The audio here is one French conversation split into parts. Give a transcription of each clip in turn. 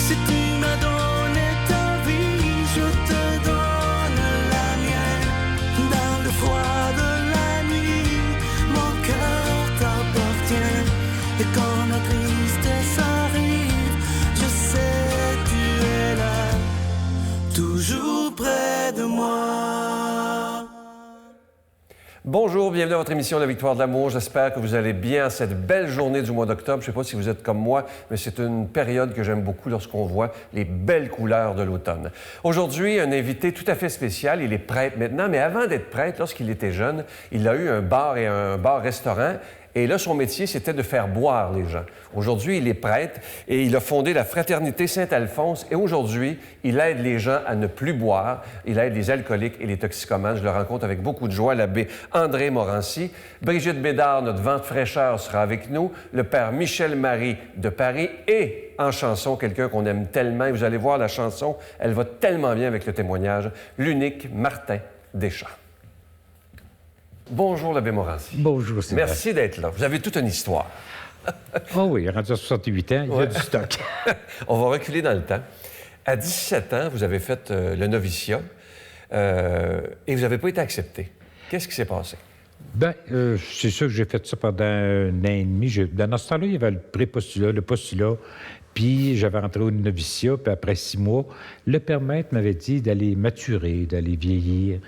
Si tu m'as donné ta vie, je te donne la mienne. Dans le froid de la nuit, mon cœur t'appartient. Et quand la tristesse arrive, je sais tu es là, toujours près de moi. Bonjour, bienvenue à votre émission La Victoire de l'amour. J'espère que vous allez bien cette belle journée du mois d'octobre. Je ne sais pas si vous êtes comme moi, mais c'est une période que j'aime beaucoup lorsqu'on voit les belles couleurs de l'automne. Aujourd'hui, un invité tout à fait spécial. Il est prêtre maintenant, mais avant d'être prêtre, lorsqu'il était jeune, il a eu un bar et un bar-restaurant. Et là, son métier, c'était de faire boire les gens. Aujourd'hui, il est prêtre et il a fondé la Fraternité Saint-Alphonse. Et aujourd'hui, il aide les gens à ne plus boire. Il aide les alcooliques et les toxicomanes. Je le rencontre avec beaucoup de joie, l'abbé André Morancy. Brigitte Bédard, notre vent de fraîcheur, sera avec nous. Le père Michel-Marie de Paris et en chanson, quelqu'un qu'on aime tellement. Et vous allez voir, la chanson, elle va tellement bien avec le témoignage. L'unique Martin Deschamps. Bonjour, l'abbé Morancy. Bonjour, Sébastien. Merci d'être là. Vous avez toute une histoire. Oh oui, rendu à 68 ans, il y a du stock. On va reculer dans le temps. À 17 ans, vous avez fait le noviciat et vous n'avez pas été accepté. Qu'est-ce qui s'est passé? Bien, c'est sûr que j'ai fait ça pendant un an et demi. Dans ce temps-là, il y avait le pré-postulat, le postulat, puis j'avais rentré au noviciat, puis après 6 mois, le père maître m'avait dit d'aller maturer, d'aller vieillir.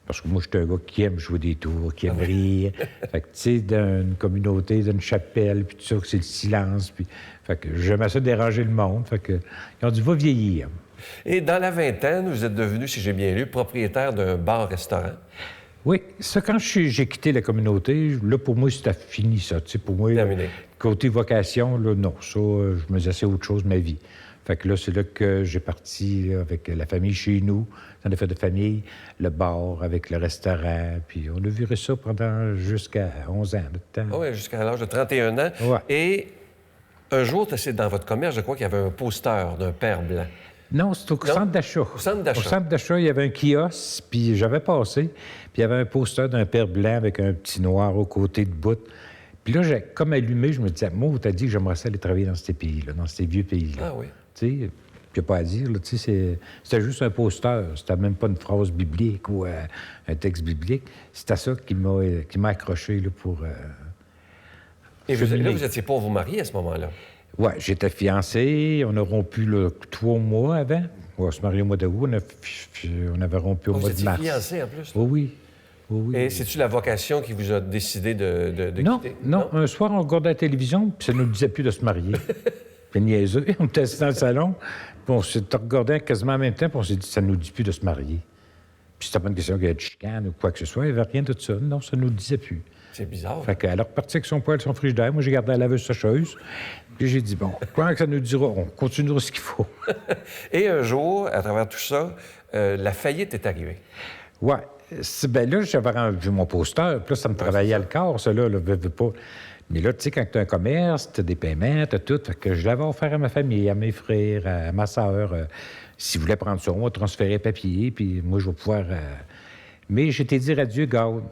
Parce que moi, j'étais un gars qui aime jouer des tours, qui aime rire. Fait que, tu sais, d'une communauté, d'une chapelle, puis tout ça, que c'est le silence. Puis, fait que j'aimais ça déranger le monde. Fait que, ils ont dit, va vieillir. Et dans la vingtaine, vous êtes devenu, si j'ai bien lu, propriétaire d'un bar-restaurant. Oui, ça, quand j'ai quitté la communauté, là, pour moi, c'était fini, ça. Tu sais, pour moi, Terminé. Côté vocation, là, non. Ça, je me disais, c'est autre chose, ma vie. Fait que là, c'est là que j'ai parti là, avec la famille chez nous, dans les fêtes de famille, le bar avec le restaurant, puis on a viré ça pendant jusqu'à 11 ans de temps. Ah oui, jusqu'à l'âge de 31 ans. Ouais. Et un jour, c'est dans votre commerce, je crois qu'il y avait un poster d'un père blanc. Non, c'était au centre d'achat. Au centre d'achat. Au centre d'achat, il y avait un kiosque, puis j'avais passé, puis il y avait un poster d'un père blanc avec un petit noir au côté de bout. Puis là, j'ai comme allumé, je me disais, moi, t'as dit que j'aimerais ça aller travailler dans ces pays-là, dans ces vieux pays-là. Ah oui. Tu sais, il n'y a pas à dire, là, tu sais, c'était juste un poster, c'était même pas une phrase biblique ou un texte biblique. C'était ça qui m'a accroché là, pour... Et là, vous n'étiez pas vous marier à ce moment-là? Oui, j'étais fiancé, on a rompu là, 3 mois avant. On se marier au mois d'août, on avait rompu au mois de mars. Vous étiez fiancé en plus? Oh, oui. Oh, oui. Et c'est-tu la vocation qui vous a décidé de non, quitter? Non, un soir, on regardait la télévision, puis ça ne nous disait plus de se marier. Puis niaiseux. On était assis dans le salon, puis on s'est regardé quasiment en même temps, puis on s'est dit, ça ne nous dit plus de se marier. Puis c'était pas une question qu'il y avait de chicane ou quoi que ce soit, il n'y avait rien de ça. Non, ça ne nous disait plus. C'est bizarre. Fait qu'elle a reparti avec son poêle, son frigidaire. Moi, j'ai gardé la laveuse sécheuse. Puis j'ai dit, bon, quoi que ça nous dira, on continuera ce qu'il faut. Et un jour, à travers tout ça, la faillite est arrivée. Oui. Ben là, j'avais vu mon poster, puis là, ça me travaillait le corps, ça, là, veux pas. Mais là, tu sais, quand tu as un commerce, tu as des paiements, tu as tout. Fait que je l'avais offert à ma famille, à mes frères, à ma sœur. S'ils voulaient prendre ça, on va transférer papier, puis moi, je vais pouvoir... Mais j'étais dire à Dieu, garde,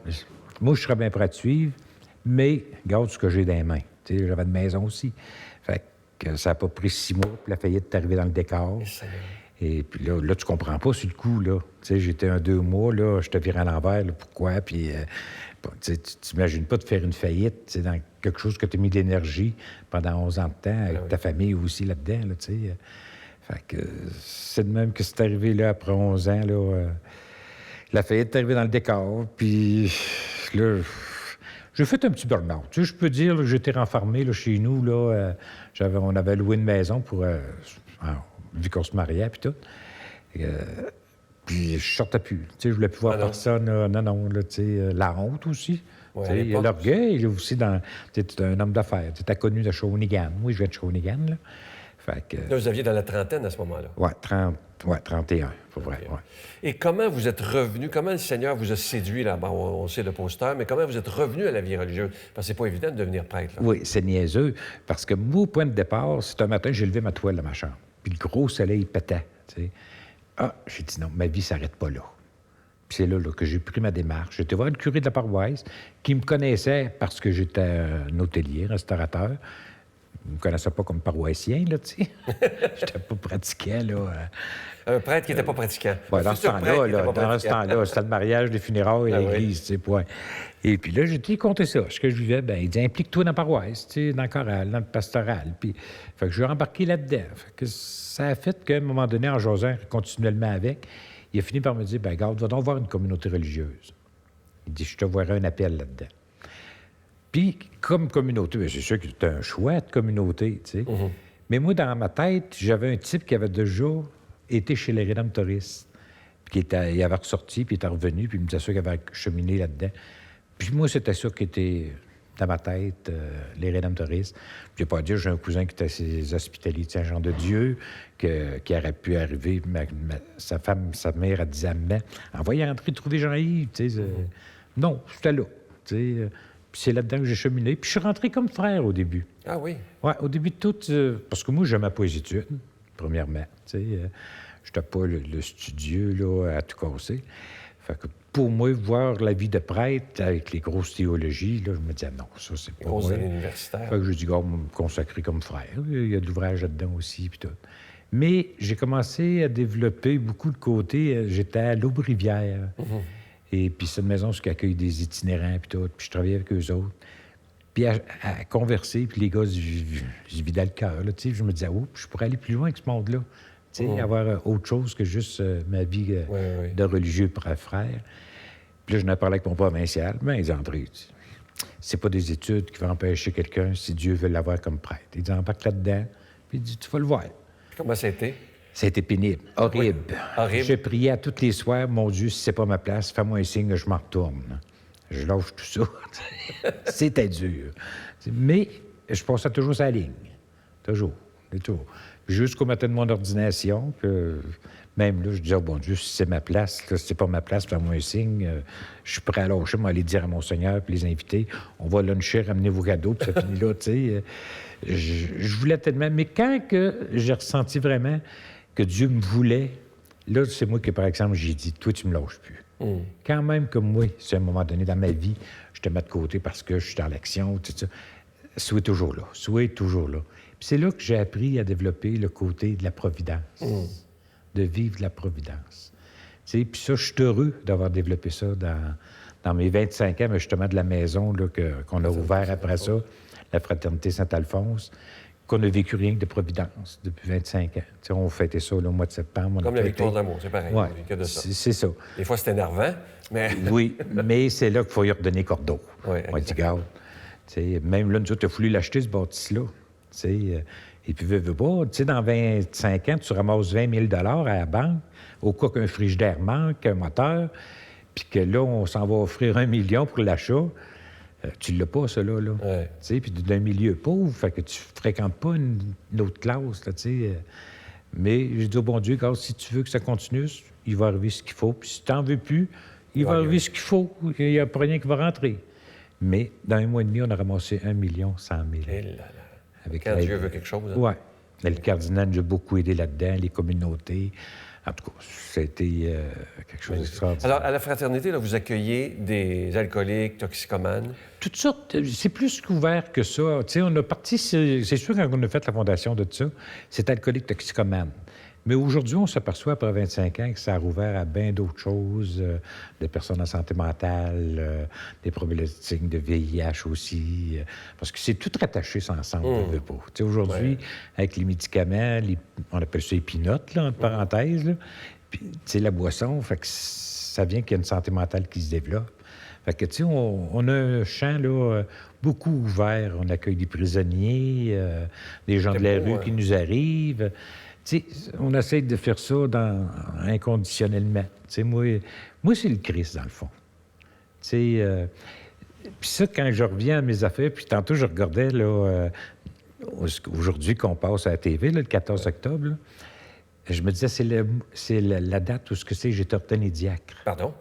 moi, je serais bien prêt à te suivre, mais garde ce que j'ai dans les mains. Tu sais, j'avais une maison aussi. Fait que ça n'a pas pris 6 mois, puis la faillite est arrivée dans le décor. Et puis là, tu comprends pas sur le coup, là. Tu sais, j'étais 2 mois, là, je te vire à l'envers, là, pourquoi? Puis, tu t'imagines pas de faire une faillite, tu sais, dans quelque chose que tu as mis d'énergie pendant 11 ans de temps, avec ta famille aussi là-dedans, là, tu sais. Fait que c'est de même que c'est arrivé, là, après 11 ans, là, la faillite est arrivée dans le décor, puis là, j'ai fait un petit burn-out. Tu sais, je peux dire, là, j'étais renfermé, là, chez nous, là, on avait loué une maison pour... vu qu'on se mariait, puis tout. Puis je sortais plus. Tu sais, je voulais plus voir personne. Non, là, tu sais, la honte aussi. Ouais, tu sais, il y a l'orgueil, là, aussi, tu es un homme d'affaires. Tu es connu de Shawinigan. Moi, je viens de Shawinigan, là. Fait que... Là, vous aviez dans la trentaine à ce moment-là. Oui, 31, pour vrai. Ouais. Et comment vous êtes revenu, comment le Seigneur vous a séduit, là? Bon, on sait le poster, mais comment vous êtes revenu à la vie religieuse? Parce que c'est pas évident de devenir prêtre, là. Oui, c'est niaiseux. Parce que mon point de départ, c'est un matin, j'ai levé ma toile de ma chambre. Puis le gros soleil pétait, tu sais. Ah, j'ai dit non, ma vie s'arrête pas là. Puis c'est là que j'ai pris ma démarche. J'étais voir le curé de la paroisse qui me connaissait parce que j'étais un hôtelier, restaurateur. ne me connaissait pas comme paroissien, là, tu sais. J'étais pas pratiquant, là. Un prêtre qui n'était pas pratiquant. Ouais, dans ce temps-là, c'était le mariage, les funérailles, l'église, tu sais, point. Et puis là, j'ai dit, comptez ça. Ce que je vivais, bien, il dit, implique-toi dans la paroisse, tu sais, dans le choral, dans le pastoral. Puis, fait que je vais embarquer là-dedans. Fait que ça a fait qu'à un moment donné, en jasant continuellement avec, il a fini par me dire, bien, regarde, va donc voir une communauté religieuse. Il dit, je te verrai un appel là-dedans. Puis, comme communauté, bien, c'est sûr que c'était un choix de communauté, tu sais. Mais moi, dans ma tête, j'avais un type qui avait déjà été chez les Rédemptoristes, puis il avait ressorti, puis il était revenu, puis il me disait ça qu'il avait cheminé là-dedans. Puis moi, c'était ça qui était dans ma tête, les Rédemptoristes. Je ne vais pas dire, j'ai un cousin qui était à ses hospitaliers de Saint-Jean de Dieu, qui aurait pu arriver. Sa femme, sa mère, elle disait, mais envoyez rentrer trouver Jean-Yves. Non, j'étais là. Puis c'est là-dedans que j'ai cheminé. Puis je suis rentré comme frère au début. Ah oui? Oui, au début de tout, parce que moi, j'aimais pas les études, premièrement. Je n'étais pas le studieux là, à tout casser. Fait que pour moi, voir la vie de prêtre avec les grosses théologies, là, je me disais non, ça, c'est pas Grosses moi. années universitaires. Fait que je dis, gars, me consacrer comme frère. Il y a de l'ouvrage là-dedans aussi, puis tout. Mais j'ai commencé à développer beaucoup de côté. J'étais à l'Aube-Rivière. Et puis c'est une maison qui accueille des itinérants, puis tout. Puis je travaillais avec eux autres. Puis à converser, puis les gars se vidaient le cœur. Là, je me disais, oh, je pourrais aller plus loin que ce monde-là. Avoir autre chose que juste ma vie de religieux frère. Puis là, je n'ai parlé avec mon provincial. Bien, il dit, André, c'est pas des études qui vont empêcher quelqu'un si Dieu veut l'avoir comme prêtre. Il dit, embarque là-dedans. Puis il dit, tu vas le voir. Comment ça a été? Ça a été pénible, horrible. Oui, horrible. Je priais à tous les soirs, mon Dieu, si c'est pas ma place, fais-moi un signe, je m'en retourne. Je lâche tout ça. C'était dur. Mais je passais toujours sa ligne. Toujours. Jusqu'au matin de mon ordination, que même là, je disais, oh, bon Dieu, si c'est ma place, là, si c'est pas ma place, fais-moi un signe. Je suis prêt à lâcher, moi, aller dire à mon Seigneur, puis les inviter, on va luncher, ramener vos cadeaux, puis ça finit là, tu sais. Je voulais tellement. Mais quand que j'ai ressenti vraiment que Dieu me voulait, là, c'est moi que, par exemple, j'ai dit, toi, tu me lâches plus. Quand même que moi, c'est à un moment donné dans ma vie, je te mets de côté parce que je suis dans l'action, tout ça. Sois toujours là. Puis c'est là que j'ai appris à développer le côté de la providence, de vivre de la providence. Puis ça, je suis heureux d'avoir développé ça dans mes 25 ans, mais justement de la maison là, qu'on a ouvert après ça, la Fraternité Saint-Alphonse, qu'on a vécu rien que de providence depuis 25 ans. On fêtait ça là, au mois de septembre. Comme la victoire d'amour, c'est pareil. Ouais, que de ça. C'est ça. Des fois, c'est énervant, mais... Oui, mais c'est là qu'il faut y redonner cordeau. Oui, on dit, garde. Même là, nous autres, il a fallu l'acheter, ce bâtisse-là. Et puis, veux pas, dans 25 ans, tu ramasses 20 000 à la banque, au cas qu'un frigidaire manque, un moteur, puis que là, on s'en va offrir 1 million pour l'achat. Tu l'as pas, ça, là. Puis d'un milieu pauvre, fait que tu fréquentes pas une autre classe, là, Mais j'ai dit au bon Dieu, regarde, si tu veux que ça continue, il va arriver ce qu'il faut. Puis si tu n'en veux plus, il va arriver ce qu'il faut. Il n'y a pas rien qui va rentrer. Mais dans 1 mois et demi, on a ramassé 1 100 000. Et là, là. Quand Dieu veut quelque chose. Hein? Oui. Le cardinal nous a beaucoup aidé là-dedans, les communautés. En tout cas, c'était quelque chose d'extraordinaire. Alors, à la fraternité, là, vous accueillez des alcooliques, toxicomanes? Toutes sortes. C'est plus qu'ouvert que ça. On a parti, c'est sûr, quand on a fait la fondation de tout ça, c'est alcoolique, toxicomane. Mais aujourd'hui, on s'aperçoit, après 25 ans, que ça a rouvert à bien d'autres choses, des personnes en santé mentale, des problématiques de VIH aussi, parce que c'est tout rattaché ça ensemble, on veut pas. Aujourd'hui, avec les médicaments, on appelle ça épinotes, là, entre parenthèses, là, puis, la boisson, fait que ça vient qu'il y a une santé mentale qui se développe. Fait que, on a un champ, là, beaucoup ouvert. On accueille des prisonniers, des gens de la rue qui nous arrivent. On essaie de faire ça inconditionnellement. Moi, c'est le Christ, dans le fond. Puis ça, quand je reviens à mes affaires, puis tantôt, je regardais, là, aujourd'hui qu'on passe à la TV, là, le 14 octobre, là, je me disais, c'est la date où j'étais ordonné diacre. Pardon?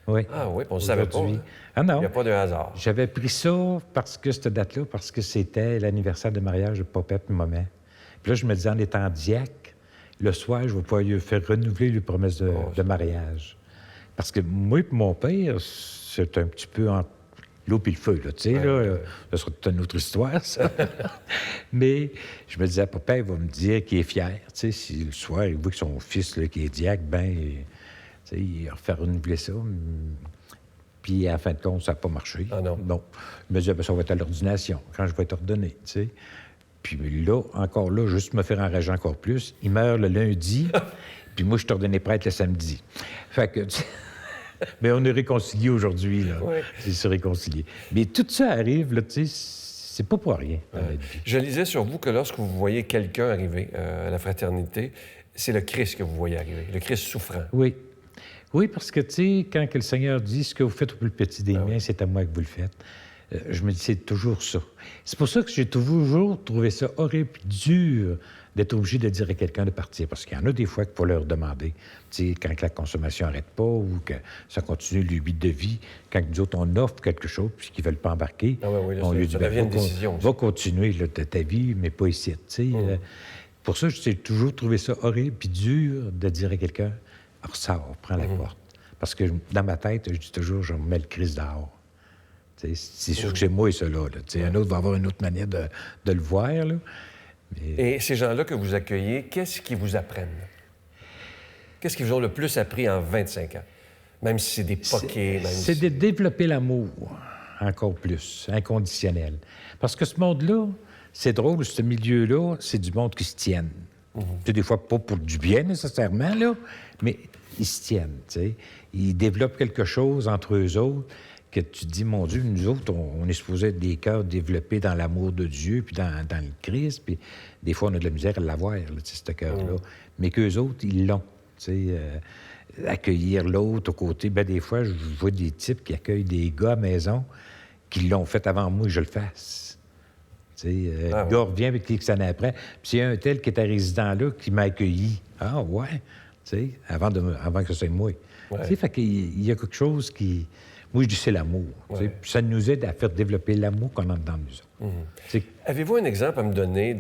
Oui. Ah oui, on ne savait pas. Hein? Ah non. Il n'y a pas de hasard. J'avais pris ça cette date-là, parce que c'était l'anniversaire de mariage de papa et maman. Puis là, je me disais, en étant diacre, le soir, je vais pouvoir lui faire renouveler les promesses de mariage. Parce que moi et mon père, c'est un petit peu l'eau puis le feu, là, tu sais, là, ça sera toute une autre histoire, ça. Mais je me disais, papa, il va me dire qu'il est fier, tu sais, si le soir, il voit que son fils, là, qui est diacre, ben, tu sais, il va faire renouveler ça. Puis, à la fin de compte, ça n'a pas marché. Ah non? Non. Il me disait, ben, ça va être à l'ordination, quand je vais être ordonné, tu sais. Puis là, encore là, juste me faire enrager encore plus, il meurt le lundi, puis moi, je suis ordonné prêtre le samedi. Fait que... Mais on est réconciliés aujourd'hui, là. Oui. C'est se réconcilier. Mais tout ça arrive, là, tu sais, c'est pas pour rien dans notre vie. Je lisais sur vous que lorsque vous voyez quelqu'un arriver à la fraternité, c'est le Christ que vous voyez arriver, le Christ souffrant. Oui. Oui, parce que, tu sais, quand que le Seigneur dit « Ce que vous faites au plus petit des miens, c'est à moi que vous le faites », je me dis, c'est toujours ça. C'est pour ça que j'ai toujours trouvé ça horrible, dur d'être obligé de dire à quelqu'un de partir. Parce qu'il y en a des fois qu'il faut leur demander, tu sais, quand la consommation n'arrête pas ou que ça continue le but de vie, quand nous autres, on offre quelque chose puis qu'ils ne veulent pas embarquer, on lui dit, devient une décision. Va continuer là, de ta vie, mais pas ici, tu sais. Pour ça, j'ai toujours trouvé ça horrible puis dur de dire à quelqu'un, ressors, prends la porte. Parce que dans ma tête, je dis toujours, je mets le Christ dehors. C'est sûr que c'est moi, ça, là. Un autre va avoir une autre manière de le voir, là. Mais... Et ces gens-là que vous accueillez, qu'est-ce qu'ils vous apprennent? Qu'est-ce qu'ils vous ont le plus appris en 25 ans? Même si c'est des poquets... C'est de développer l'amour, encore plus, inconditionnel. Parce que ce monde-là, c'est drôle, ce milieu-là, c'est du monde qui se tienne. C'est des fois pas pour du bien, nécessairement, là, mais ils se tiennent, tu sais. Ils développent quelque chose entre eux autres que tu te dis, mon Dieu, nous autres, on est supposé être des cœurs développés dans l'amour de Dieu, puis dans le Christ, puis des fois, on a de la misère à l'avoir, là, ce cœur-là. Mais qu'eux autres, ils l'ont, tu sais. Accueillir l'autre aux côtés. Ben des fois, je vois des types qui accueillent des gars à la maison qui l'ont fait avant moi, je le fasse. Tu sais, le gars revient avec quelques années après, puis s'il y a un tel qui est un résident là, qui m'a accueilli. Ah ouais, tu sais, avant que ce soit moi. Tu sais, fait qu'il y a quelque chose qui... Moi, je dis c'est l'amour. Puis ça nous aide à faire développer l'amour qu'on a dans nous autres. Avez-vous un exemple à me donner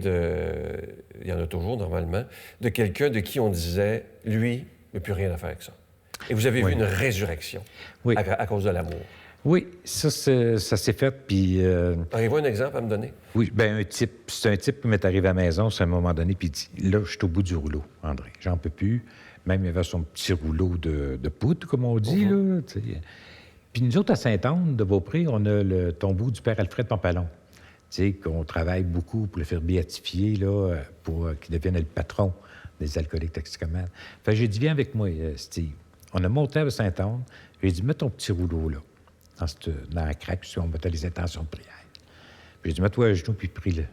il y en a toujours normalement, de quelqu'un de qui on disait, lui, il n'a plus rien à faire avec ça. Et vous avez vu une résurrection à cause de l'amour. Oui, ça s'est fait, puis... Avez-vous un exemple à me donner? Oui, bien, c'est un type qui m'est arrivé à la maison, à un moment donné, puis il dit, là, je suis au bout du rouleau, André, j'en peux plus. Même, il avait son petit rouleau de poudre, comme on dit, là, tu sais. Puis nous autres, à Sainte-Anne de Beaupré, on a le tombeau du père Alfred Pampalon. Tu sais, qu'on travaille beaucoup pour le faire béatifier, là, pour qu'il devienne le patron des alcooliques toxicomanes. Fait que j'ai dit, viens avec moi, Steve. On a monté à Sainte-Anne. J'ai dit, mets ton petit rouleau, là, dans la craque, puis on mettait les intentions de prière. Puis j'ai dit, mets-toi à genoux, puis prie-le.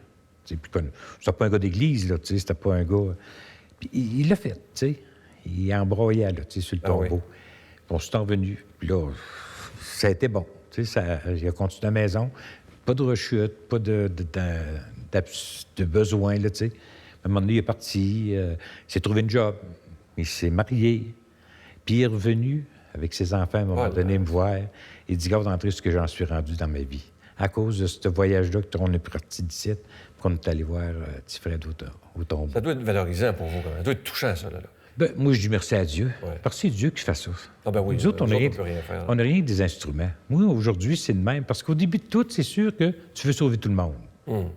C'était pas un gars d'église, là, tu sais, c'était pas un gars... Puis il l'a fait, tu sais. Il embroyait, là, tu sais, sur le tombeau. Puis on s'est revenu. Puis là... Ça a été bon. Tu sais, il a continué à la maison. Pas de rechute, pas de besoin, là, tu sais. À un moment donné, il est parti, il s'est trouvé une job, il s'est marié, puis il est revenu avec ses enfants à un moment donné me voir. Il dit, regarde, André, ce que j'en suis rendu dans ma vie. À cause de ce voyage-là qu'on est parti d'ici, qu'on est allé voir petit Fred au tombeau. Ça doit être valorisant pour vous, quand même. Ça doit être touchant, ça, là. Ben, moi, je dis merci à Dieu. Parce que c'est Dieu qui fait ça. Ah ben oui, nous autres, on n'a rien que des instruments. Moi, aujourd'hui, c'est le même. Parce qu'au début de tout, c'est sûr que tu veux sauver tout le monde.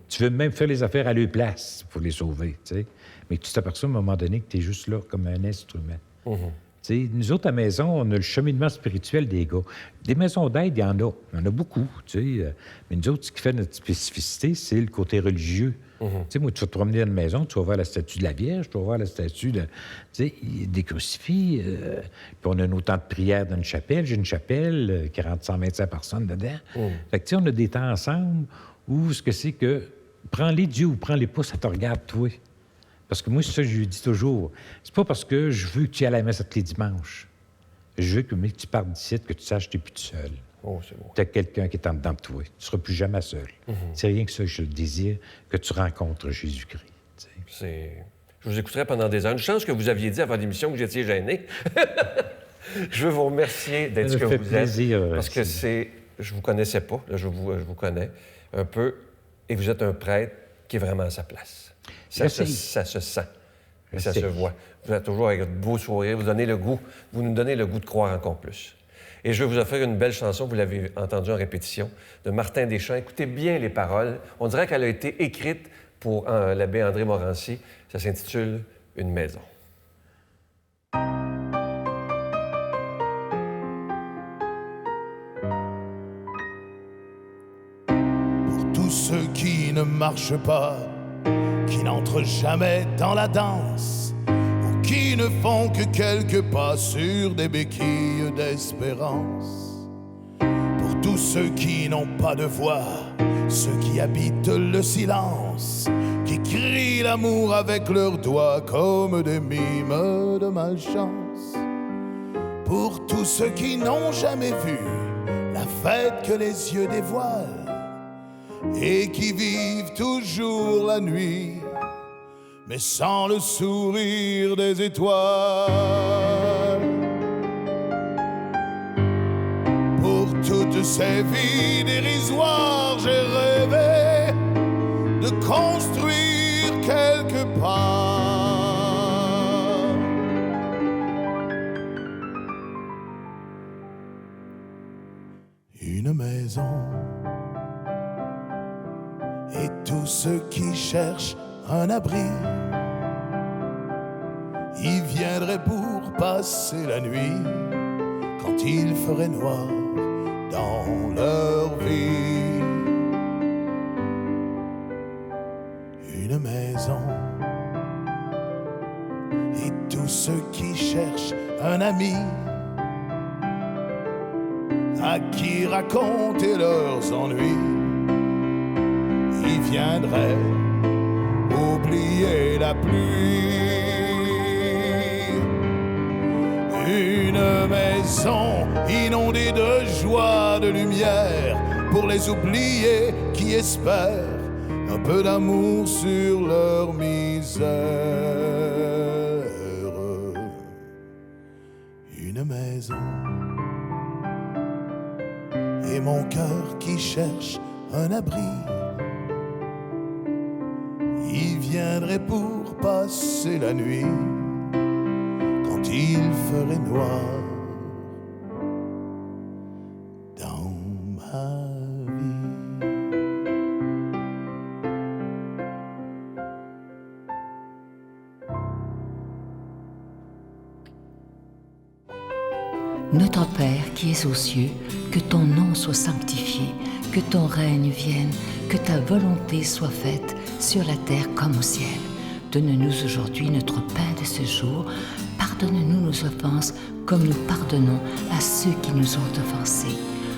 Tu veux même faire les affaires à leur place pour les sauver, tu sais. Mais tu t'aperçois à un moment donné que tu es juste là comme un instrument. Tu sais, nous autres, à la maison, on a le cheminement spirituel des gars. Des maisons d'aide, il y en a. Il y en a beaucoup, tu sais. Mais nous autres, ce qui fait notre spécificité, c'est le côté religieux. Tu sais, moi, tu vas te promener dans une maison, tu vas voir la statue de la Vierge, tu vas voir la statue de... Tu sais, des crucifix. Puis on a un autant de prières dans une chapelle. J'ai une chapelle, 125 personnes dedans. Fait que, tu sais, on a des temps ensemble où ce que c'est que... Prends-les Dieu ou prends-les pas, ça te regarde, toi. Parce que moi, c'est ça que je lui dis toujours. C'est pas parce que je veux que tu ailles à la messe tous les dimanches. Je veux que tu partes d'ici, que tu saches que tu n'es plus tout seul. Oh, c'est beau. Tu as quelqu'un qui est en dedans de toi. Tu ne seras plus jamais seul. C'est rien que ça que je le désire, que tu rencontres Jésus-Christ. Je vous écouterai pendant des heures. Une chance que vous aviez dit avant l'émission que j'étais gêné. Je veux vous remercier d'être ce que vous plaisir, êtes. Parce que je ne vous connaissais pas. Là, je vous connais un peu. Et vous êtes un prêtre qui est vraiment à sa place. Ça se sent. Et ça se voit. Vous êtes toujours avec votre beau sourire. Vous nous donnez le goût de croire encore plus. Et je vais vous offrir une belle chanson, vous l'avez entendue en répétition, de Martin Deschamps. Écoutez bien les paroles. On dirait qu'elle a été écrite pour l'abbé André Morancy. Ça s'intitule « Une maison ». Tous ceux qui ne marchent pas, qui n'entrent jamais dans la danse, ou qui ne font que quelques pas sur des béquilles d'espérance. Pour tous ceux qui n'ont pas de voix, ceux qui habitent le silence, qui crient l'amour avec leurs doigts comme des mimes de malchance. Pour tous ceux qui n'ont jamais vu la fête que les yeux dévoilent, et qui vivent toujours la nuit, mais sans le sourire des étoiles. Pour toutes ces vies dérisoires, j'ai rêvé de construire quelque part une maison. Et tous ceux qui cherchent un abri y viendraient pour passer la nuit quand il ferait noir dans leur vie. Une maison. Et tous ceux qui cherchent un ami à qui raconter leurs ennuis, ils viendraient oublier la pluie. Une maison inondée de joie, de lumière, pour les oubliés qui espèrent un peu d'amour sur leur misère. Une maison. Et mon cœur qui cherche un abri, il viendrait pour passer la nuit quand il ferait noir dans ma vie. Notre Père qui es aux cieux, que ton nom soit sanctifié, que ton règne vienne, que ta volonté soit faite sur la terre comme au ciel. Donne-nous aujourd'hui notre pain de ce jour. Pardonne-nous nos offenses comme nous pardonnons à ceux qui nous ont offensés.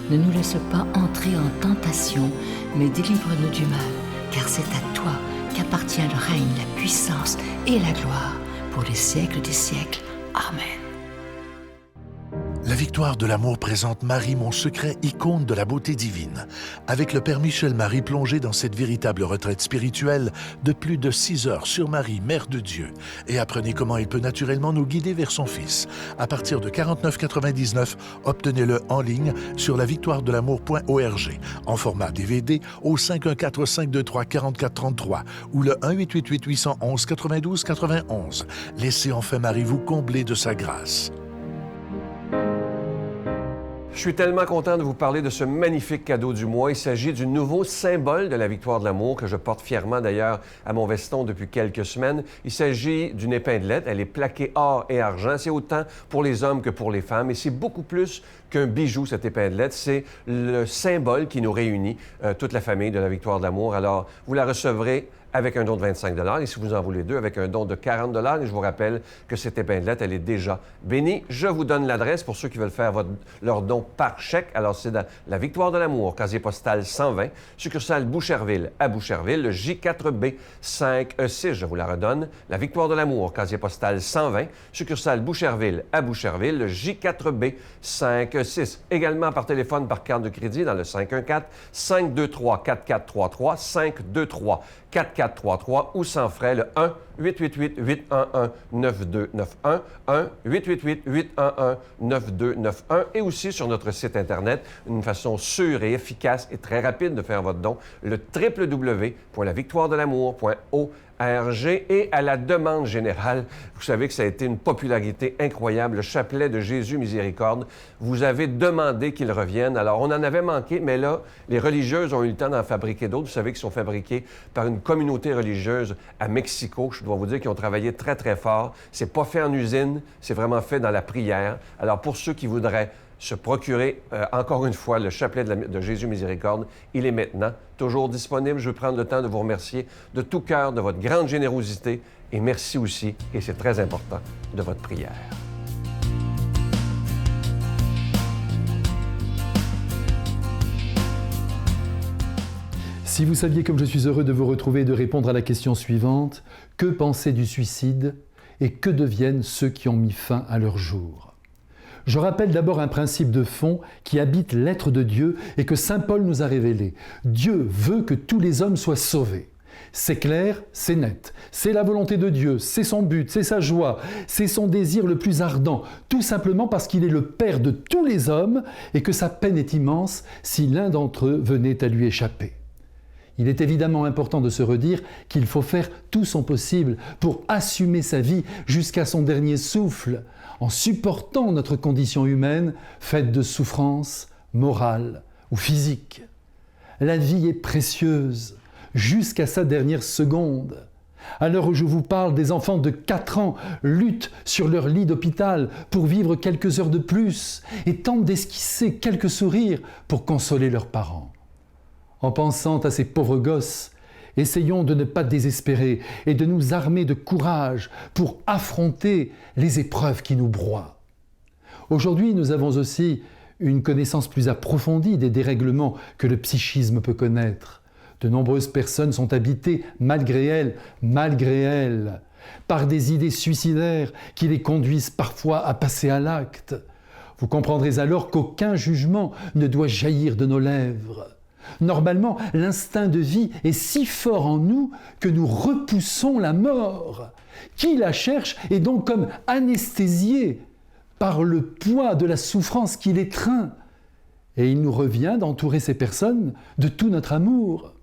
Ne nous laisse pas entrer en tentation, mais délivre-nous du mal, car c'est à toi qu'appartient le règne, la puissance et la gloire pour les siècles des siècles. Amen. La victoire de l'amour présente Marie, mon secret, icône de la beauté divine. Avec le Père Michel Marie plongé dans cette véritable retraite spirituelle de plus de 6 heures sur Marie, Mère de Dieu. Et apprenez comment il peut naturellement nous guider vers son Fils. À partir de 49,99, obtenez-le en ligne sur lavictoiredelamour.org en format DVD au 514-523-4433 ou le 1-888-811-92-91. Laissez enfin Marie vous combler de sa grâce. Je suis tellement content de vous parler de ce magnifique cadeau du mois. Il s'agit du nouveau symbole de la victoire de l'amour que je porte fièrement d'ailleurs à mon veston depuis quelques semaines. Il s'agit d'une épinglette. Elle est plaquée or et argent. C'est autant pour les hommes que pour les femmes. Et c'est beaucoup plus qu'un bijou, cette épinglette. C'est le symbole qui nous réunit, toute la famille de la victoire de l'amour. Alors, vous la recevrez avec un don de 25 $ et si vous en voulez deux, avec un don de 40 $. Et je vous rappelle que cette épinglette, elle est déjà bénie. Je vous donne l'adresse pour ceux qui veulent faire leur don par chèque. Alors, c'est dans la Victoire de l'amour, casier postal 120, succursale Boucherville à Boucherville, le J4B 5E6. Je vous la redonne. La Victoire de l'amour, casier postal 120, succursale Boucherville à Boucherville, le J4B 5E6. Également par téléphone, par carte de crédit dans le 514-523-4433, 523-4433 ou sans frais, le 1-888-811-9291, 1-888-811-9291 et aussi sur notre site Internet, une façon sûre et efficace et très rapide de faire votre don, le www.lavictoiredelamour.org. à Hergé et à la demande générale. Vous savez que ça a été une popularité incroyable, le chapelet de Jésus Miséricorde. Vous avez demandé qu'il revienne. Alors, on en avait manqué, mais là, les religieuses ont eu le temps d'en fabriquer d'autres. Vous savez qu'ils sont fabriqués par une communauté religieuse à Mexico. Je dois vous dire qu'ils ont travaillé très, très fort. C'est pas fait en usine, c'est vraiment fait dans la prière. Alors, pour ceux qui voudraient se procurer, encore une fois, le chapelet de Jésus Miséricorde, il est maintenant toujours disponible. Je veux prendre le temps de vous remercier de tout cœur de votre grande générosité et merci aussi, et c'est très important, de votre prière. Si vous saviez comme je suis heureux de vous retrouver et de répondre à la question suivante, que penser du suicide et que deviennent ceux qui ont mis fin à leur jour? Je rappelle d'abord un principe de fond qui habite l'être de Dieu et que saint Paul nous a révélé. Dieu veut que tous les hommes soient sauvés. C'est clair, c'est net. C'est la volonté de Dieu, c'est son but, c'est sa joie, c'est son désir le plus ardent, tout simplement parce qu'il est le Père de tous les hommes et que sa peine est immense si l'un d'entre eux venait à lui échapper. Il est évidemment important de se redire qu'il faut faire tout son possible pour assumer sa vie jusqu'à son dernier souffle, en supportant notre condition humaine faite de souffrances morales ou physiques. La vie est précieuse jusqu'à sa dernière seconde. À l'heure où je vous parle, des enfants de 4 ans luttent sur leur lit d'hôpital pour vivre quelques heures de plus et tentent d'esquisser quelques sourires pour consoler leurs parents. En pensant à ces pauvres gosses, essayons de ne pas désespérer et de nous armer de courage pour affronter les épreuves qui nous broient. Aujourd'hui, nous avons aussi une connaissance plus approfondie des dérèglements que le psychisme peut connaître. De nombreuses personnes sont habitées, malgré elles, par des idées suicidaires qui les conduisent parfois à passer à l'acte. Vous comprendrez alors qu'aucun jugement ne doit jaillir de nos lèvres. Normalement, l'instinct de vie est si fort en nous que nous repoussons la mort. Qui la cherche est donc comme anesthésié par le poids de la souffrance qui l'étreint. Et il nous revient d'entourer ces personnes de tout notre amour.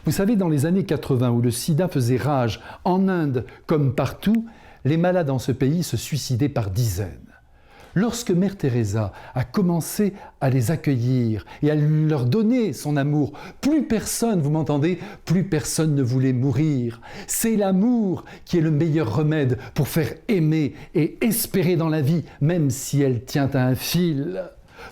Vous savez, dans les années 80, où le sida faisait rage, en Inde comme partout, les malades dans ce pays se suicidaient par dizaines. Lorsque Mère Teresa a commencé à les accueillir et à leur donner son amour, plus personne, vous m'entendez, plus personne ne voulait mourir. C'est l'amour qui est le meilleur remède pour faire aimer et espérer dans la vie, même si elle tient à un fil.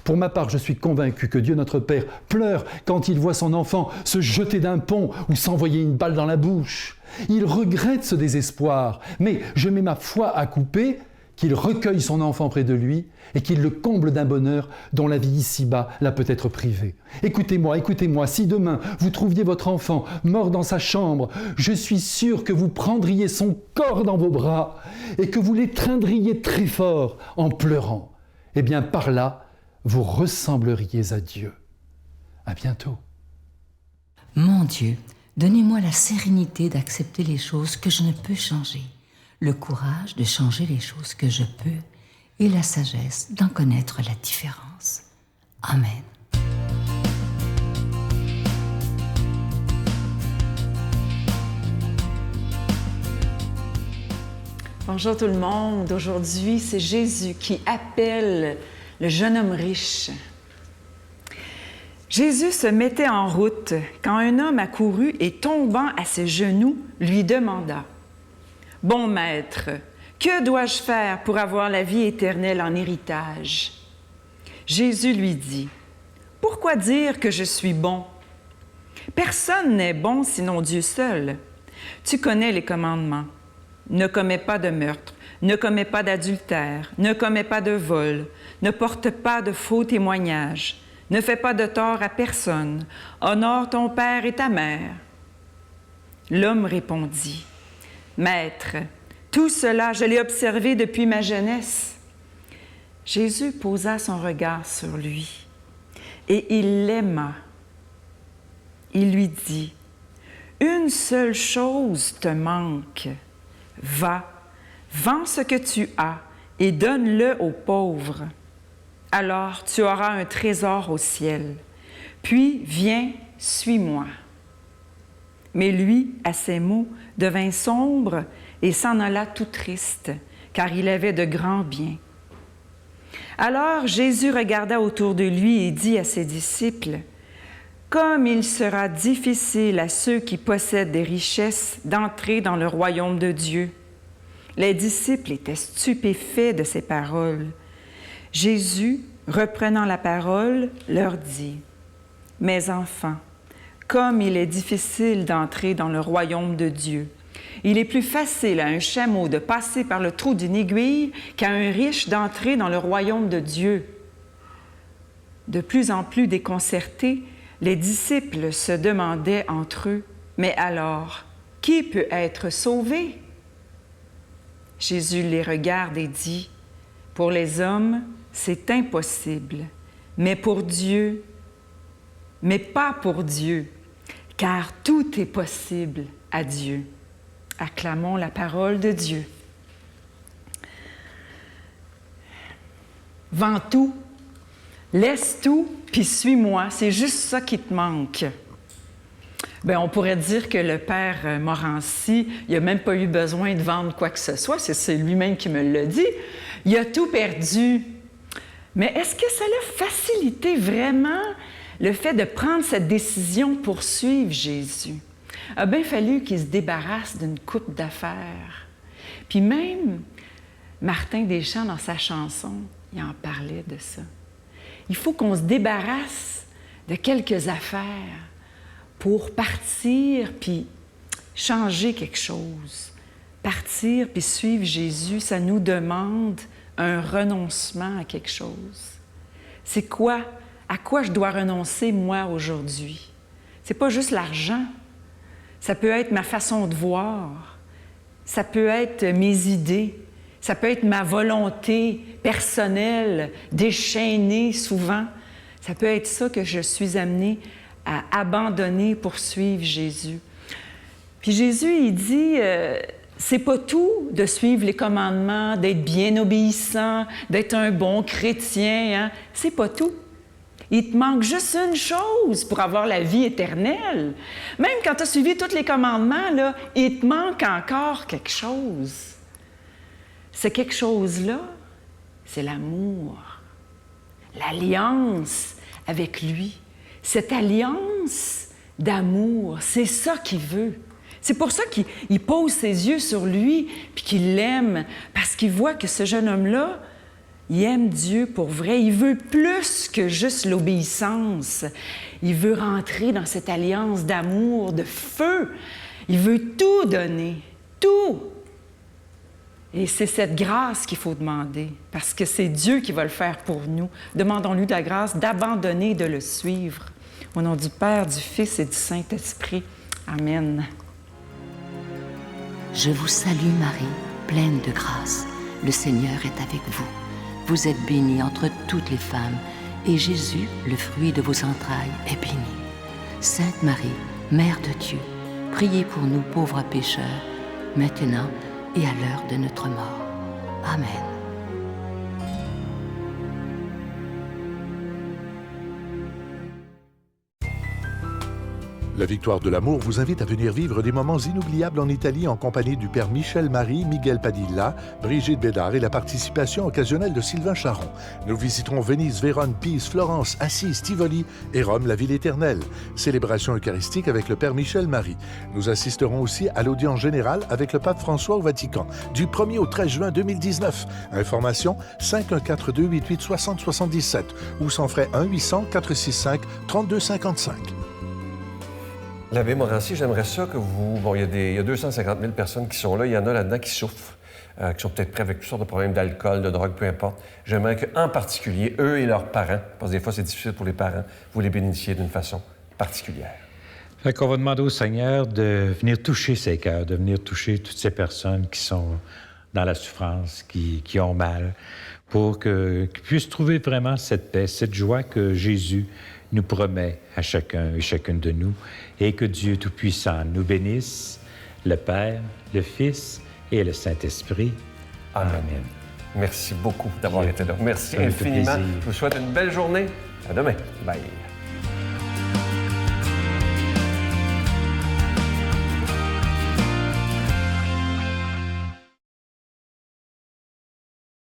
Pour ma part, je suis convaincu que Dieu notre Père pleure quand il voit son enfant se jeter d'un pont ou s'envoyer une balle dans la bouche. Il regrette ce désespoir, mais je mets ma foi à couper qu'il recueille son enfant près de lui et qu'il le comble d'un bonheur dont la vie ici-bas l'a peut-être privé. Écoutez-moi, si demain vous trouviez votre enfant mort dans sa chambre, je suis sûr que vous prendriez son corps dans vos bras et que vous l'étreindriez très fort en pleurant. Eh bien, par là, vous ressembleriez à Dieu. À bientôt. Mon Dieu, donnez-moi la sérénité d'accepter les choses que je ne peux changer, le courage de changer les choses que je peux et la sagesse d'en connaître la différence. Amen. Bonjour tout le monde. Aujourd'hui, c'est Jésus qui appelle le jeune homme riche. Jésus se mettait en route quand un homme accourut et tombant à ses genoux, lui demanda: « Bon maître, que dois-je faire pour avoir la vie éternelle en héritage? » Jésus lui dit: « Pourquoi dire que je suis bon? Personne n'est bon sinon Dieu seul. Tu connais les commandements. Ne commets pas de meurtre, ne commets pas d'adultère, ne commets pas de vol, ne porte pas de faux témoignages, ne fais pas de tort à personne, honore ton père et ta mère. » L'homme répondit: « Maître, tout cela, je l'ai observé depuis ma jeunesse. » Jésus posa son regard sur lui et il l'aima. Il lui dit: « Une seule chose te manque. Va, vends ce que tu as et donne-le aux pauvres. Alors tu auras un trésor au ciel. Puis viens, suis-moi. » Mais lui, à ces mots, devint sombre et s'en alla tout triste, car il avait de grands biens. Alors Jésus regarda autour de lui et dit à ses disciples, « Comme il sera difficile à ceux qui possèdent des richesses d'entrer dans le royaume de Dieu. » Les disciples étaient stupéfaits de ces paroles. Jésus, reprenant la parole, leur dit, « Mes enfants, comme il est difficile d'entrer dans le royaume de Dieu. Il est plus facile à un chameau de passer par le trou d'une aiguille qu'à un riche d'entrer dans le royaume de Dieu. » De plus en plus déconcertés, les disciples se demandaient entre eux, « Mais alors, qui peut être sauvé? » Jésus les regarde et dit, « Pour les hommes, c'est impossible, mais pour Dieu, mais pas pour Dieu, car tout est possible à Dieu. » Acclamons la parole de Dieu. Vends tout, laisse tout, puis suis-moi. C'est juste ça qui te manque. Bien, on pourrait dire que le père Morancy, il n'a même pas eu besoin de vendre quoi que ce soit. C'est lui-même qui me l'a dit. Il a tout perdu. Mais est-ce que ça l'a facilité vraiment le fait de prendre cette décision pour suivre Jésus? Il a bien fallu qu'il se débarrasse d'une coupe d'affaires. Puis même Martin Deschamps, dans sa chanson, il en parlait de ça. Il faut qu'on se débarrasse de quelques affaires pour partir puis changer quelque chose. Partir puis suivre Jésus, ça nous demande un renoncement à quelque chose. C'est quoi? À quoi je dois renoncer, moi, aujourd'hui? C'est pas juste l'argent. Ça peut être ma façon de voir. Ça peut être mes idées. Ça peut être ma volonté personnelle, déchaînée souvent. Ça peut être ça que je suis amenée à abandonner pour suivre Jésus. Puis Jésus, il dit, c'est pas tout de suivre les commandements, d'être bien obéissant, d'être un bon chrétien. Hein? C'est pas tout. Il te manque juste une chose pour avoir la vie éternelle. Même quand tu as suivi tous les commandements, là, il te manque encore quelque chose. Ce quelque chose-là, c'est l'amour, l'alliance avec lui. Cette alliance d'amour, c'est ça qu'il veut. C'est pour ça qu'il pose ses yeux sur lui puis qu'il l'aime, parce qu'il voit que ce jeune homme-là, il aime Dieu pour vrai. Il veut plus que juste l'obéissance. Il veut rentrer dans cette alliance d'amour, de feu. Il veut tout donner, tout. Et c'est cette grâce qu'il faut demander, parce que c'est Dieu qui va le faire pour nous. Demandons-lui de la grâce d'abandonner et de le suivre. Au nom du Père, du Fils et du Saint-Esprit. Amen. Je vous salue Marie, pleine de grâce. Le Seigneur est avec vous. Vous êtes bénie entre toutes les femmes, et Jésus, le fruit de vos entrailles, est béni. Sainte Marie, Mère de Dieu, priez pour nous pauvres pécheurs, maintenant et à l'heure de notre mort. Amen. La Victoire de l'amour vous invite à venir vivre des moments inoubliables en Italie en compagnie du père Michel Marie, Miguel Padilla, Brigitte Bédard et la participation occasionnelle de Sylvain Charon. Nous visiterons Venise, Vérone, Pise, Florence, Assise, Tivoli et Rome, la ville éternelle. Célébration eucharistique avec le père Michel Marie. Nous assisterons aussi à l'audience générale avec le pape François au Vatican du 1er au 13 juin 2019. Information 514-288-6077 ou sans frais 1-800-465-3255. L'abbé Morancy, j'aimerais ça que vous... Bon, il y a 250 000 personnes qui sont là. Il y en a là-dedans qui souffrent, qui sont peut-être prêts avec toutes sortes de problèmes d'alcool, de drogue, peu importe. J'aimerais qu'en particulier, eux et leurs parents, parce que des fois c'est difficile pour les parents, vous les bénissiez d'une façon particulière. Fait qu'on va demander au Seigneur de venir toucher ces cœurs, de venir toucher toutes ces personnes qui sont dans la souffrance, qui ont mal, pour qu'ils puissent trouver vraiment cette paix, cette joie que Jésus nous promet à chacun et chacune de nous, et que Dieu Tout-Puissant nous bénisse, le Père, le Fils et le Saint-Esprit. Amen. Merci beaucoup d'avoir été là. Merci infiniment. Je vous souhaite une belle journée. À demain. Bye.